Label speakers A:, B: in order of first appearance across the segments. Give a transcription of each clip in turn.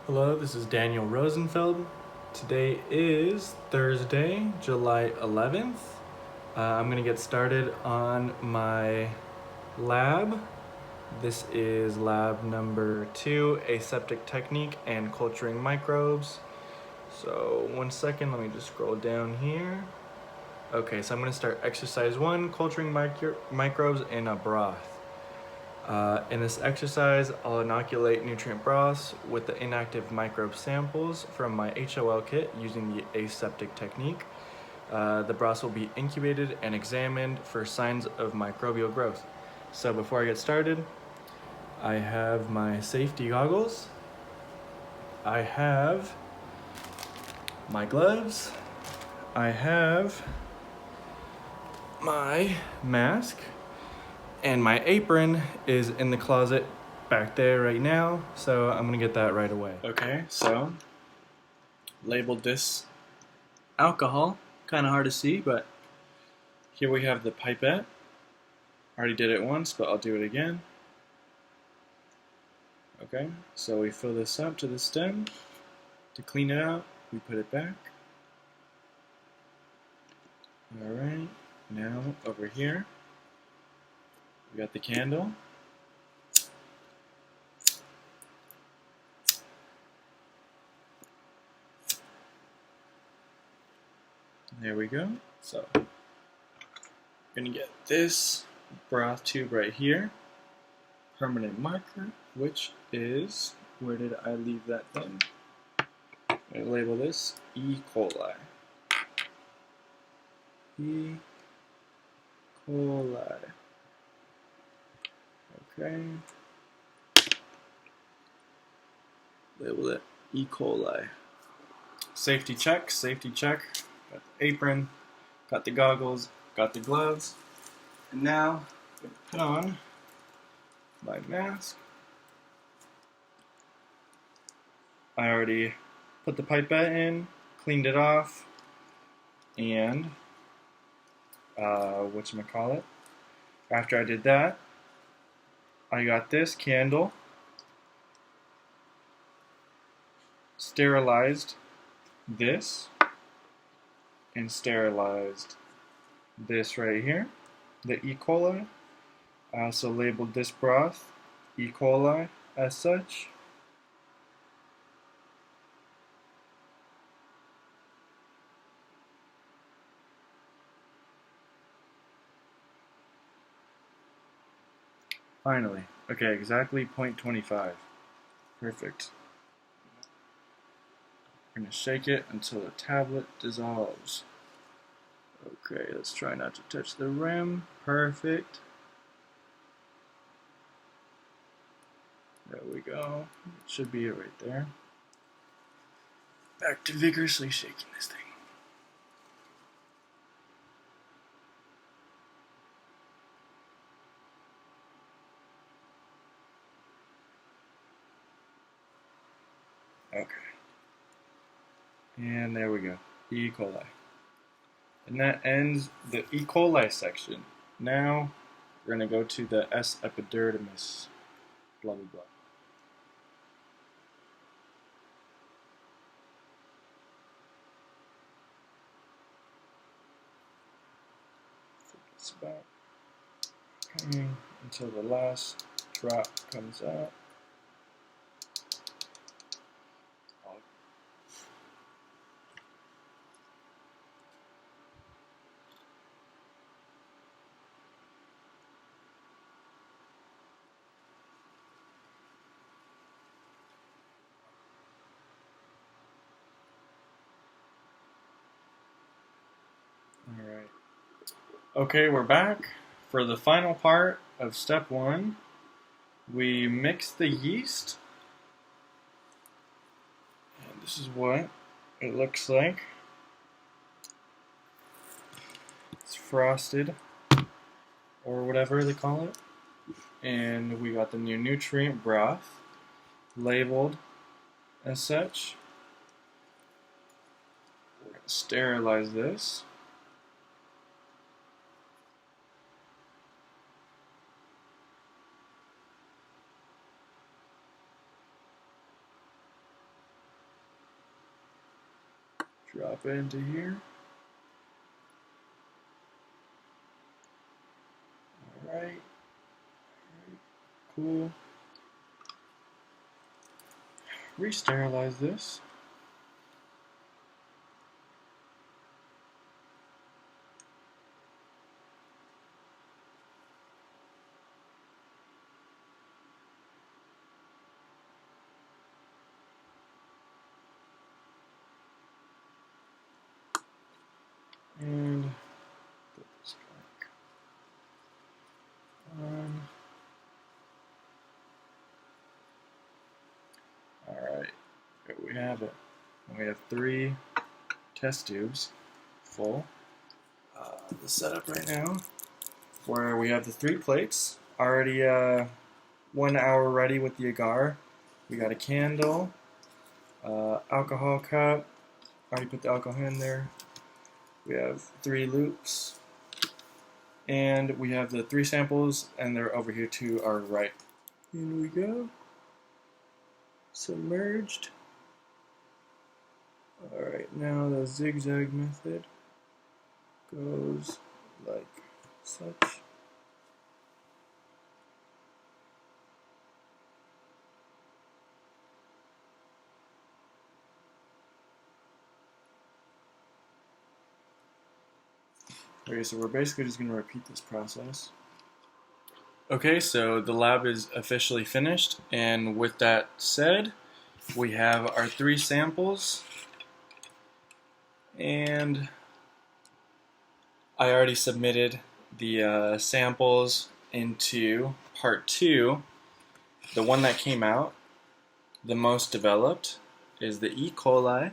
A: Hello, this is Daniel Rosenfeld. Today is Thursday, July 11th. I'm going to get started on my lab. This is lab number 2, aseptic technique and culturing microbes. So, one second, let me just scroll down here. Okay, so I'm going to start exercise 1, culturing microbes in a broth. In this exercise, I'll inoculate nutrient broths with the inactive microbe samples from my HOL kit using the aseptic technique. The broths will be incubated and examined for signs of microbial growth. So before I get started, I have my safety goggles. I have my gloves. I have my mask. And my apron is in the closet back there right now, so I'm gonna get that right away. Okay, so labeled this alcohol. Kind of hard to see, but here we have the pipette. Already did it once, but I'll do it again. Okay, so we fill this up to the stem. To clean it out, we put it back. Alright, now over here, we got the candle. There we go. So, gonna get this broth tube right here. Permanent marker, which is, where did I leave that thing? I label this E. coli. E. coli. Okay. Label it E. coli. Safety check, safety check. Got the apron, got the goggles, got the gloves. And now, I'm going to put on my mask. I already put the pipette in, cleaned it off, and whatchamacallit. After I did that, I got this candle, sterilized this, and sterilized this right here, the E. coli. I also labeled this broth E. coli as such. Finally, okay, exactly 0.25. Perfect. I'm going to shake it until the tablet dissolves. Okay, let's try not to touch the rim. Perfect. There we go. It should be it right there. Back to vigorously shaking this thing. Okay. And there we go. E. coli. And that ends the E. coli section. Now we're going to go to the S. epidermis. Blah, blah, blah. Flip this back. Okay, until the last drop comes out. Alright. Okay, we're back. For the final part of step 1, we mix the yeast. And this is what it looks like. It's frosted, or whatever they call it. And we got the new nutrient broth, labeled as such. We're going to sterilize this. Drop it into here. Alright. Cool. Re-sterilize this. And put this back on. Alright, there we have it. And we have 3 test tubes full. The setup right now, where we have the 3 plates already 1 hour ready with the agar. We got a candle, alcohol cup, already put the alcohol in there. We have 3 loops, and we have the 3 samples, and they're over here to our right. In we go. Submerged. Alright, now the zigzag method goes like such. Okay, so we're basically just going to repeat this process. Okay, so the lab is officially finished, and with that said, we have our 3 samples, and I already submitted the samples into part 2. The one that came out the most developed is the E. coli.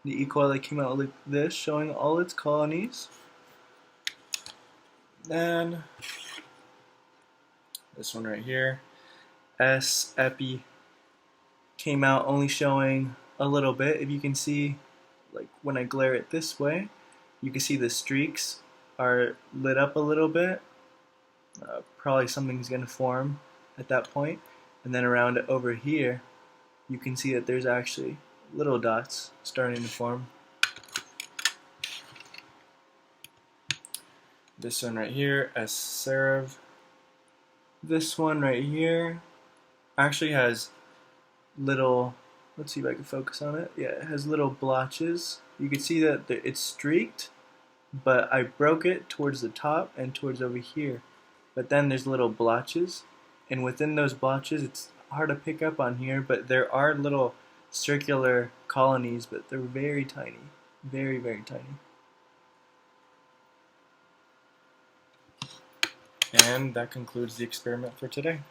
A: The E. coli came out like this, showing all its colonies. Then this one right here, S. epi, came out only showing a little bit. If you can see, like when I glare it this way, you can see the streaks are lit up a little bit. Probably something's going to form at that point. And then around over here, you can see that there's actually little dots starting to form. This one right here, S. cerev. This one right here actually has little, let's see if I can focus on it. Yeah, it has little blotches. You can see that it's streaked, but I broke it towards the top and towards over here. But then there's little blotches, and within those blotches, it's hard to pick up on here, but there are little circular colonies, but they're very tiny. Very, very tiny. And that concludes the experiment for today.